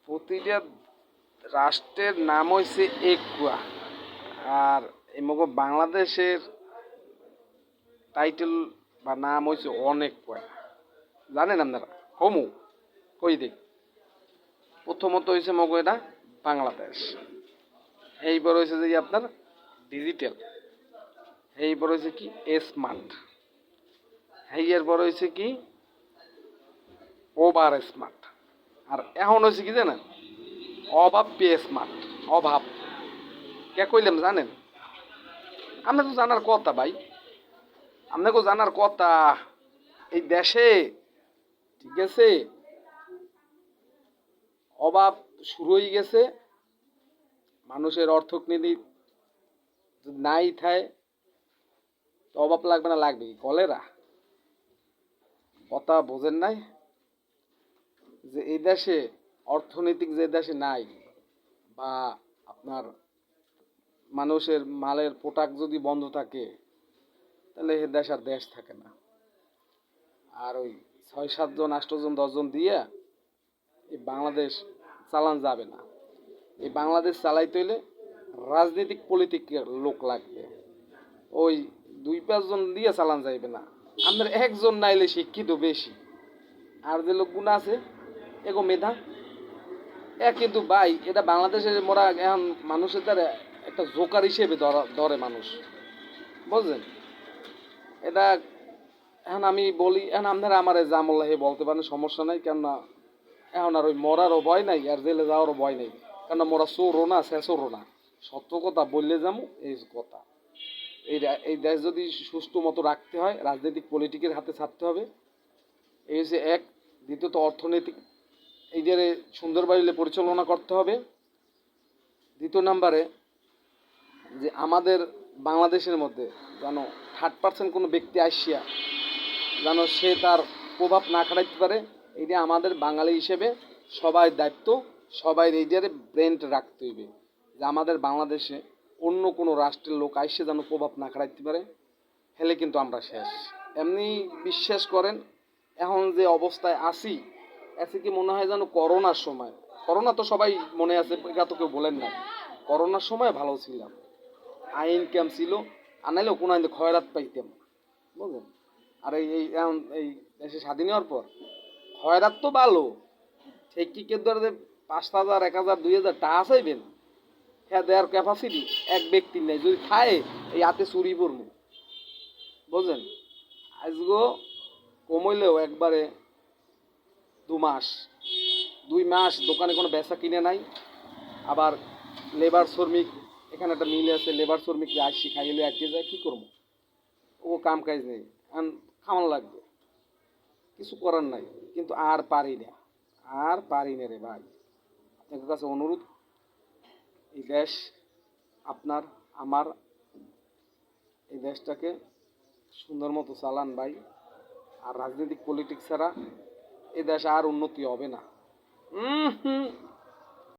প্রতিটা রাষ্ট্রের নাম হয়েছে একুয়া, আর এই মগ বাংলাদেশের টাইটেল বা নাম হয়েছে অনেক কয়। জানেন আপনারা? কমু কই দিক। প্রথমত হয়েছে মগ এটা বাংলাদেশ, এইবার হয়েছে যে আপনার ডিজিটাল, এইবার হয়েছে কি স্মার্ট, এইয়ের পর হয়েছে কি ওভার স্মার্ট, আর এখন হয়েছে কি জানেন অভাব পেয়ে স্মার্ট। অভাব কে কইলাম জানেন? আপনার তো জানার কথা ভাই, আপনাকে জানার কথা। এই দেশে ঠিক আছে অভাব শুরু হয়ে গেছে, মানুষের অর্থনীতি যদি নাই থাকে তো অভাব লাগবে না, লাগবে কি কলেরা? কথা বোঝেন নাই যে এই দেশে অর্থনৈতিক যে দেশে নাই, বা আপনার মানুষের মালের পোটাক যদি বন্ধ থাকে তাহলে এ দেশ আর দেশ থাকে না। আর ওই 6-7 জন 8 জন 10 জন দিয়ে এই বাংলাদেশ চালান যাবে না। এই বাংলাদেশ চালাইতে হইলে রাজনৈতিক পলিটিকের লোক লাগবে, ওই 2-5 জন দিয়ে চালান যাইবে না। আমাদের একজন নাইলে শিক্ষিত বেশি, আর যে লোকগুলো আছে এগো মেধা এ কিন্তু ভাই এটা বাংলাদেশের মোরা এখন মানুষের দ্বারা একটা জোকার হিসেবে ধরে মানুষ, বুঝলেন? এটা এখন আমি বলি, এখন আপনারা আমার জামল্লাহে বলতে পারেন, সমস্যা নাই। কেননা এখন আর ওই মরারও ভয় নাই আর জেলে যাওয়ারও ভয় নাই, কেননা মোরা চোরও না শেষরও না। সত্য কথা বললে যাবো এই কথা। এই দেশ যদি সুস্থ মতো রাখতে হয় রাজনৈতিক পলিটিকের হাতে ছাড়তে হবে, এই হচ্ছে এক। দ্বিতীয়ত অর্থনৈতিক এইটারে সুন্দরভাবে পরিচালনা করতে হবে। দ্বিতীয় নাম্বারে যে আমাদের বাংলাদেশের মধ্যে যেন 3rd পার্সন কোনো ব্যক্তি আসিয়া যেন সে তার প্রভাব না খাটাইতে পারে, এটা আমাদের বাঙালি হিসেবে সবাই দায়িত্ব। সবাই এইটারে ব্রেন্ড রাখতে হইবে যে আমাদের বাংলাদেশে অন্য কোনো রাষ্ট্রের লোক আইসে যেন প্রভাব না খাটাইতে পারে, হেলে কিন্তু আমরা শেষ। এমনি বিশ্বাস করেন এখন যে অবস্থায় আছি, এসে কি মনে হয় যেন করোনার সময়, করোনা তো সবাই মনে আছে, এটা তো কেউ বলেন না, করোনার সময় ভালো ছিলাম, আইন ক্যাম্প ছিল, আর নাইলেও কোনো আইন খয়রাত পাইতাম, বুঝলেন? আর এই এখন এই দেশে স্বাধীন হওয়ার পর খয়রাত তো ভালো ঠিক, কি কেউ ধরে 5,000 1,000 2,000 টাকা চাইবেন, হ্যাঁ দেওয়ার ক্যাপাসিটি এক ব্যক্তির নেই। যদি খায় এই হাতে চুরি পড়বো, বুঝলেন? আজগো কমইলেও একবারে 2 মাস দোকানে কোনো বেচা কিনে নাই। আবার লেবার শ্রমিক, এখানে একটা মিল আছে, লেবার শ্রমিক আসি খাইলে আটকে যায়, কি করবো? ও কাম কাজ নেই, খাওয়ান লাগবে, কিছু করার নাই। কিন্তু আর পারি না, আর পারি না রে ভাই। আপনাদের কাছে অনুরোধ, এই দেশ আপনার আমার, এই দেশটাকে সুন্দর মতো চালান ভাই। আর রাজনৈতিক পলিটিক্স ছাড়া এই দেশে আর উন্নতি হবে না।